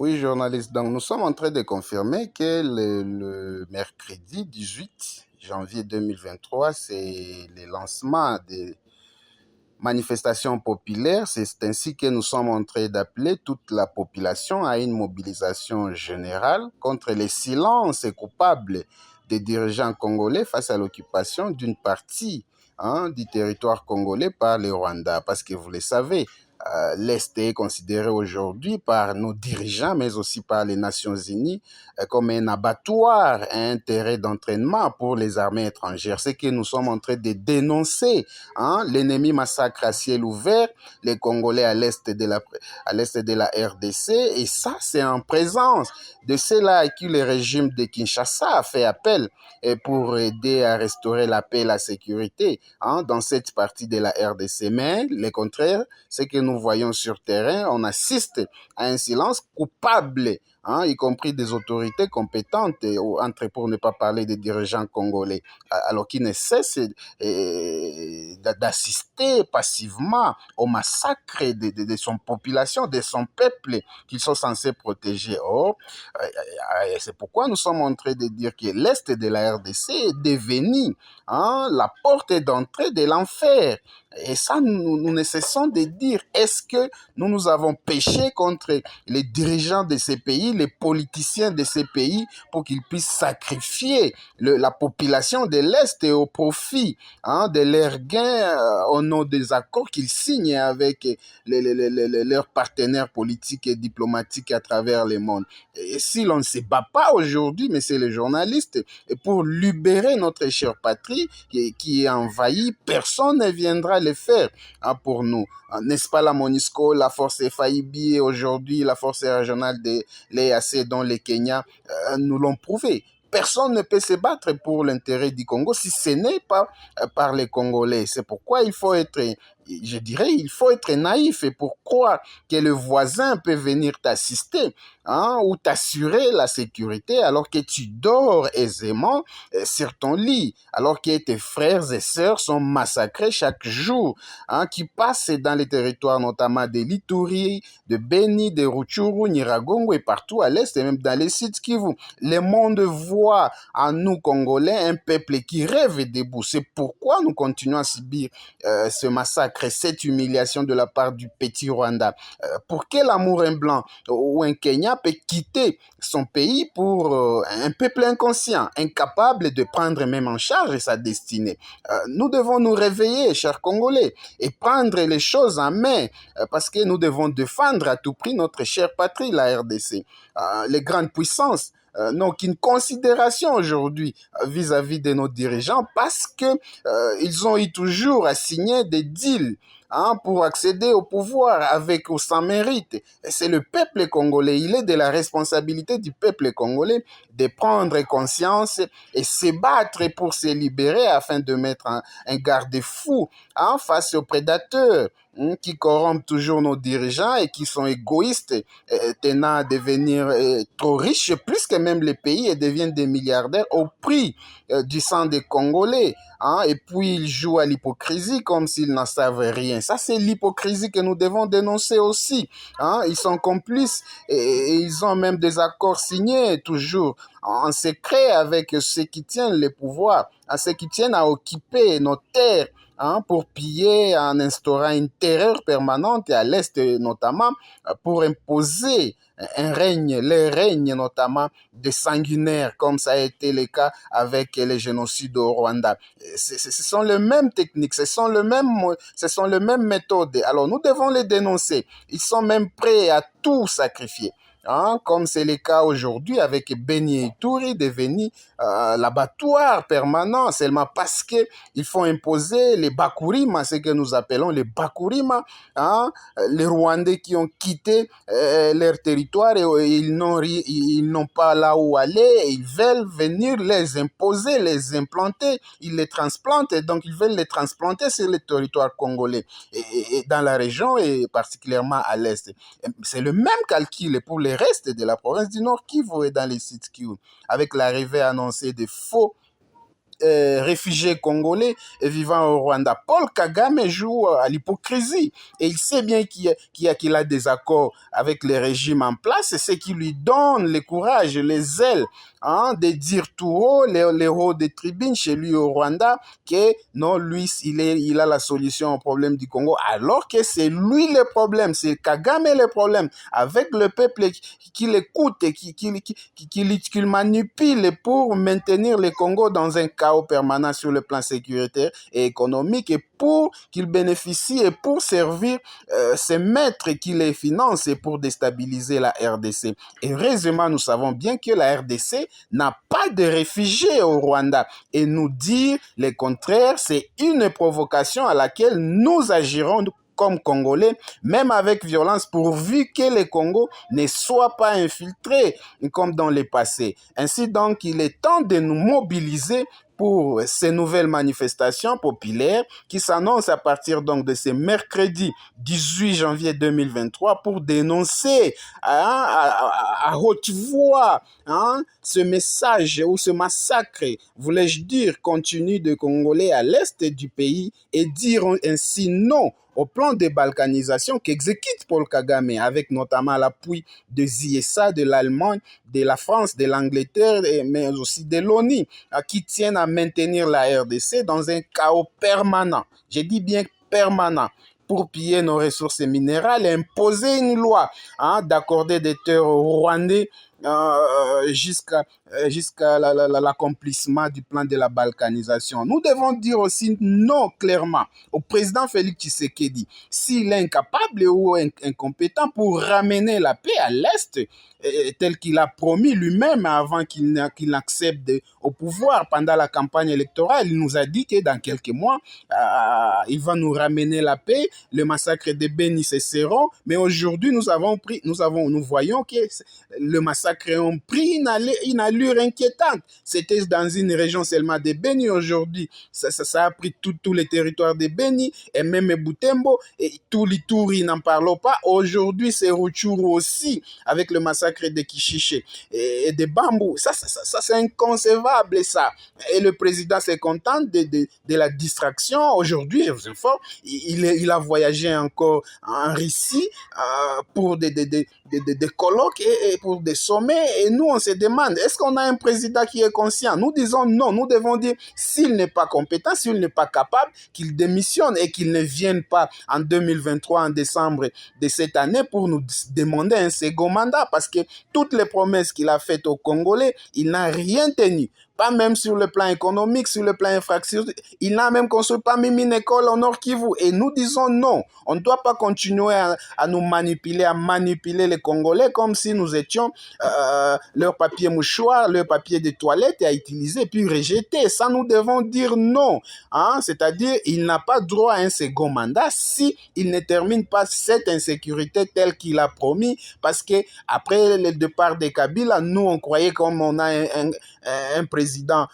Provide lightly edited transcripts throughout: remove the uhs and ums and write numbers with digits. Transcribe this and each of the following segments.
Oui, journaliste. Donc, nous sommes en train de confirmer que le mercredi 18 janvier 2023, c'est le lancement des manifestations populaires. C'est ainsi que nous sommes en train d'appeler toute la population à une mobilisation générale contre les silences coupables des dirigeants congolais face à l'occupation d'une partie du territoire congolais par le Rwanda. Parce que vous le savez, l'Est est considéré aujourd'hui par nos dirigeants, mais aussi par les Nations Unies, comme un abattoir, un terrain d'entraînement pour les armées étrangères. C'est que nous sommes en train de dénoncer. L'ennemi massacre à ciel ouvert les Congolais à l'est de la RDC. Et ça, c'est en présence de ceux-là à qui le régime de Kinshasa a fait appel pour aider à restaurer la paix et la sécurité dans cette partie de la RDC. Mais le contraire, c'est que nous voyons sur terrain, on assiste à un silence coupable, y compris des autorités compétentes, pour ne pas parler des dirigeants congolais, alors qu'ils ne cessent d'assister passivement au massacre de son population, de son peuple qu'ils sont censés protéger. Or, c'est pourquoi nous sommes en train de dire que l'Est de la RDC est devenu la porte d'entrée de l'enfer. Et ça, nous ne cessons de dire, est-ce que nous avons péché contre les dirigeants de ces pays, les politiciens de ces pays, pour qu'ils puissent sacrifier la population de l'Est au profit de leurs gains au nom des accords qu'ils signent avec leurs partenaires politiques et diplomatiques à travers le monde. Et si l'on ne se bat pas aujourd'hui, mais c'est les journalistes, pour libérer notre chère patrie qui est envahie, personne ne viendra le faire pour nous. N'est-ce pas la MONUSCO, la force FAIB et aujourd'hui la force régionale de l'EAC dont le Kenya nous l'ont prouvé. Personne ne peut se battre pour l'intérêt du Congo si ce n'est pas par les Congolais. C'est pourquoi il faut être, je dirais, il faut être naïf et pour croire que le voisin peut venir t'assister ou t'assurer la sécurité alors que tu dors aisément sur ton lit, alors que tes frères et sœurs sont massacrés chaque jour, qui passent dans les territoires notamment de l'Ituri, de Beni, de Rutshuru, Nyiragongo et partout à l'est et même dans les sites Kivu. Le monde voit en nous Congolais un peuple qui rêve debout. C'est pourquoi nous continuons à subir ce massacre, cette humiliation de la part du petit Rwanda. Pour quel amour un blanc ou un Kenya peut quitter son pays pour un peuple inconscient, incapable de prendre même en charge sa destinée? Nous devons nous réveiller, chers Congolais, et prendre les choses en main, parce que nous devons défendre à tout prix notre chère patrie, la RDC. Les grandes puissances n'ont qu'une considération aujourd'hui vis-à-vis de nos dirigeants parce que ils ont eu toujours à signer des deals pour accéder au pouvoir avec ou sans mérite. C'est le peuple congolais. Il est de la responsabilité du peuple congolais de prendre conscience et se battre pour se libérer afin de mettre un garde-fou face aux prédateurs qui corrompent toujours nos dirigeants et qui sont égoïstes, tenant à devenir trop riches, plus que même les pays, et deviennent des milliardaires au prix du sang des Congolais. Et puis ils jouent à l'hypocrisie comme s'ils n'en savent rien. Ça, c'est l'hypocrisie que nous devons dénoncer aussi. Ils sont complices et ils ont même des accords signés toujours en secret avec ceux qui tiennent le pouvoir, à ceux qui tiennent à occuper nos terres, pour piller en instaurant une terreur permanente et à l'Est notamment pour imposer le règne notamment des sanguinaires comme ça a été le cas avec les génocides au Rwanda. Ce sont les mêmes techniques, ce sont les mêmes méthodes. Alors nous devons les dénoncer. Ils sont même prêts à tout sacrifier. Comme c'est le cas aujourd'hui avec Beni et Ituri devenu l'abattoir permanent seulement parce que il faut imposer les Bakurima, ce que nous appelons les Bakurima, les Rwandais qui ont quitté leur territoire et ils n'ont pas là où aller, et ils veulent venir les imposer, les implanter, ils les transplantent et donc ils veulent les transplanter sur le territoire congolais et dans la région et particulièrement à l'est. C'est le même calcul pour les restes de la province du Nord Kivu et dans les sites Kivu, avec l'arrivée annoncée de faux réfugiés congolais vivant au Rwanda. Paul Kagame joue à l'hypocrisie et il sait bien qu'il a des accords avec les régimes en place et c'est qui lui donne le courage, les ailes de dire tout haut, les hauts des tribunes chez lui au Rwanda, que non, lui, il a la solution au problème du Congo, alors que c'est lui le problème, c'est Kagame le problème, avec le peuple qui l'écoute et qui manipule pour maintenir le Congo dans un chaos permanent sur le plan sécuritaire et économique et pour qu'il bénéficie et pour servir ces maîtres qui les financent et pour déstabiliser la RDC. Et heureusement, nous savons bien que la RDC n'a pas de réfugiés au Rwanda. Et nous dire le contraire, c'est une provocation à laquelle nous agirons comme Congolais, même avec violence, pourvu que le Congo ne soit pas infiltré comme dans le passé. Ainsi donc, il est temps de nous mobiliser pour ces nouvelles manifestations populaires qui s'annoncent à partir donc de ce mercredi 18 janvier 2023 pour dénoncer à haute voix ce message ou ce massacre, voulais-je dire, continu de Congolais à l'est du pays et dire ainsi non au plan de balkanisation qu'exécute Paul Kagame avec notamment l'appui des ISA, de l'Allemagne, de la France, de l'Angleterre, mais aussi de l'ONU, qui tiennent à maintenir la RDC dans un chaos permanent. Je dis bien permanent pour piller nos ressources minérales et imposer une loi d'accorder des terres aux Rwandais jusqu'à l'accomplissement du plan de la balkanisation. Nous devons dire aussi non clairement au président Félix Tshisekedi s'il est incapable ou incompétent pour ramener la paix à l'Est tel qu'il a promis lui-même avant qu'il n'accède au pouvoir pendant la campagne électorale. Il nous a dit que dans quelques mois, il va nous ramener la paix, le massacre de Beni cesseront, mais aujourd'hui nous voyons que le massacre a pris une allure inquiétante. C'était dans une région seulement de Beni. Aujourd'hui, ça a pris tous les territoires de Beni et même Butembo et tout l'Ituri, n'en parlons pas. Aujourd'hui, c'est Rutshuru aussi avec le massacre de Kishiche et de Bambou. Ça c'est inconcevable ça. Et le président se contente de la distraction. Aujourd'hui, il a voyagé encore en Russie pour des colloques et pour des sommets. Et nous, on se demande, est-ce qu'on a un président qui est conscient? Nous disons non. Nous devons dire, s'il n'est pas compétent, s'il n'est pas capable, qu'il démissionne et qu'il ne vienne pas en 2023, en décembre de cette année, pour nous demander un second mandat. Parce que toutes les promesses qu'il a faites aux Congolais, il n'a rien tenu. Pas même sur le plan économique, sur le plan infrastructure. Il n'a même construit pas même une école au Nord Kivu. Et nous disons non. On ne doit pas continuer à nous manipuler, à manipuler les Congolais comme si nous étions leur papier mouchoir, leur papier de toilette à utiliser puis rejeter. Ça, nous devons dire non. C'est-à-dire, il n'a pas droit à un second mandat si il ne termine pas cette insécurité telle qu'il a promis. Parce que après le départ de Kabila, nous, on croyait comme on a un président,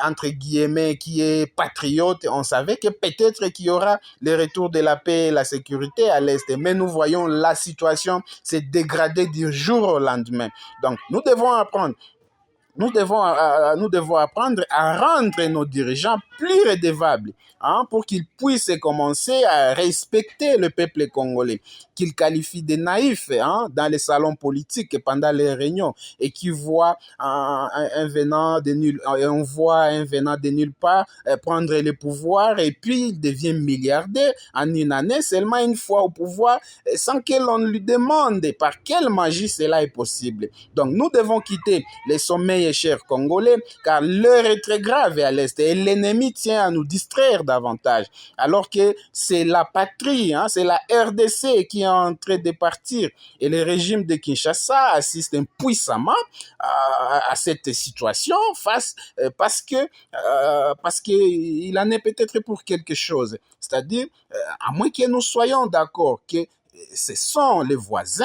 entre guillemets, qui est patriote, on savait que peut-être qu'il y aura le retour de la paix et la sécurité à l'Est. Mais nous voyons la situation s'est dégradée du jour au lendemain. Donc, nous devons apprendre à rendre nos dirigeants plus redevables pour qu'ils puissent commencer à respecter le peuple congolais, qu'ils qualifient de naïfs dans les salons politiques pendant les réunions et qui voient un venant de nulle part prendre le pouvoir et puis il devient milliardaire en une année, seulement une fois au pouvoir, sans que l'on lui demande par quelle magie cela est possible. Donc nous devons quitter les sommets chers Congolais, car l'heure est très grave à l'Est et l'ennemi tient à nous distraire davantage. Alors que c'est la patrie, c'est la RDC qui est en train de partir et le régime de Kinshasa assiste impuissamment à cette situation parce que il en est peut-être pour quelque chose. C'est-à-dire, à moins que nous soyons d'accord que ce sont les voisins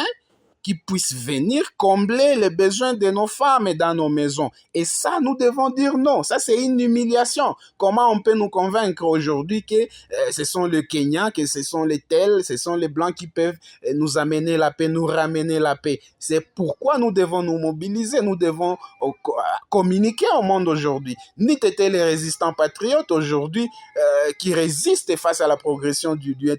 qui puisse venir combler les besoins de nos femmes dans nos maisons. Et ça, nous devons dire non. Ça, c'est une humiliation. Comment on peut nous convaincre aujourd'hui que ce sont les Kenyans, que ce sont les tels, ce sont les Blancs qui peuvent nous amener la paix, nous ramener la paix? C'est pourquoi nous devons nous mobiliser, nous devons communiquer au monde aujourd'hui. Ni t'étais les résistants patriotes aujourd'hui qui résistent face à la progression des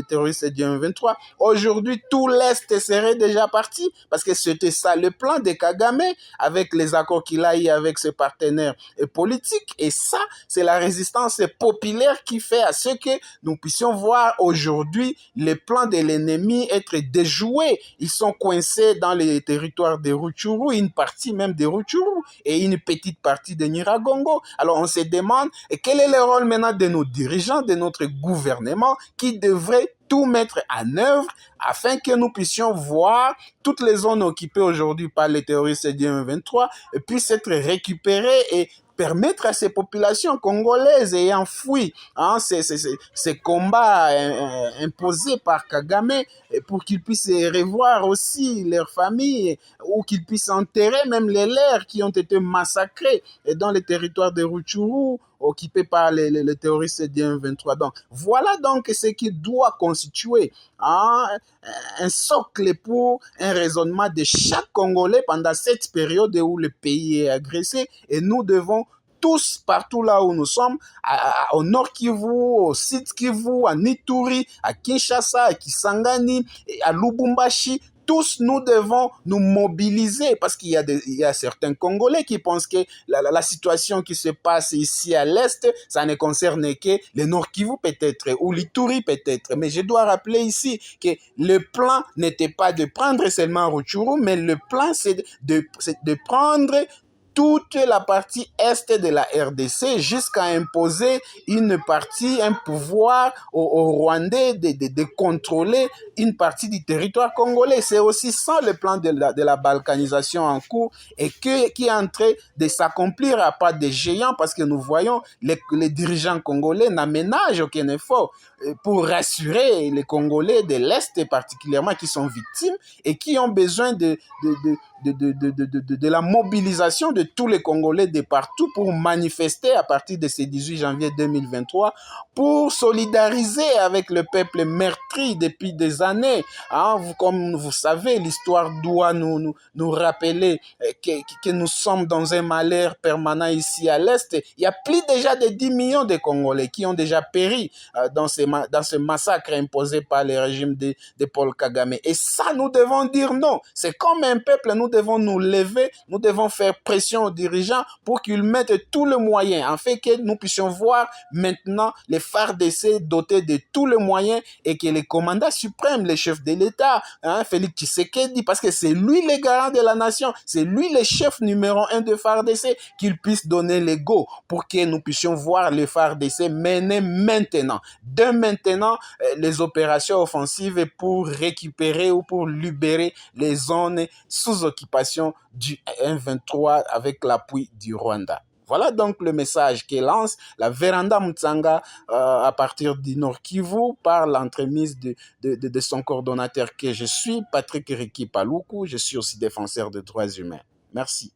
terroristes du M23. Aujourd'hui, tout l'Est serait déjà parti parce que c'était ça le plan de Kagame avec les accords qu'il a eu avec ses partenaires politiques. Et ça, c'est la résistance populaire qui fait à ce que nous puissions voir aujourd'hui les plans de l'ennemi être déjoués. Ils sont coincés dans les territoires de Rutshuru, une partie même de Rutshuru et une petite partie de Nyiragongo. Alors on se demande quel est le rôle maintenant de nos dirigeants, de notre gouvernement qui devrait tout mettre en œuvre afin que nous puissions voir toutes les zones occupées aujourd'hui par les terroristes du M23 puissent être récupérées et permettre à ces populations congolaises ayant fui ces combats imposés par Kagame pour qu'ils puissent revoir aussi leurs familles ou qu'ils puissent enterrer même les leurs qui ont été massacrés dans les territoires de Rutshuru occupés par les terroristes du M23. Donc, voilà donc ce qui doit constituer un socle pour un raisonnement de chaque Congolais pendant cette période où le pays est agressé. Et nous devons tous, partout là où nous sommes, au Nord Kivu, au Sud Kivu, à Ituri, à Kinshasa, à Kisangani, à Lubumbashi, tous nous devons nous mobiliser parce qu'il y a certains Congolais qui pensent que la situation qui se passe ici à l'Est, ça ne concerne que le Nord Kivu peut-être ou l'Ituri peut-être. Mais je dois rappeler ici que le plan n'était pas de prendre seulement Rutshuru, mais le plan c'est de prendre toute la partie est de la RDC jusqu'à imposer une partie, un pouvoir aux Rwandais de contrôler une partie du territoire congolais. C'est aussi ça le plan de la balkanisation en cours et qui est en train de s'accomplir à pas de géants parce que nous voyons les dirigeants congolais n'aménagent aucun effort pour rassurer les Congolais de l'Est particulièrement qui sont victimes et qui ont besoin de la mobilisation de tous les Congolais de partout pour manifester à partir de ce 18 janvier 2023 pour solidariser avec le peuple meurtri depuis des années. Comme vous savez, l'histoire doit nous rappeler que nous sommes dans un malheur permanent ici à l'Est. Il y a plus déjà de 10 millions de Congolais qui ont déjà péri dans ce massacre imposé par le régime de Paul Kagame. Et ça, nous devons dire non. C'est comme un peuple, nous devons nous lever, nous devons faire pression aux dirigeants pour qu'ils mettent tous les moyens, afin que nous puissions voir maintenant les FARDC dotés de tous les moyens et que les commandants suprêmes, les chefs de l'État, Félix Tshisekedi, parce que c'est lui le garant de la nation, c'est lui le chef numéro 1 de FARDC, qu'il puisse donner les go pour que nous puissions voir les FARDC mener maintenant, dès maintenant, les opérations offensives pour récupérer ou pour libérer les zones sous occupation du M23 avec l'appui du Rwanda. Voilà donc le message que lance la Véranda Mutsanga à partir du Nord Kivu par l'entremise de son coordonnateur que je suis, Patrick Riki Paluku. Je suis aussi défenseur des droits humains. Merci.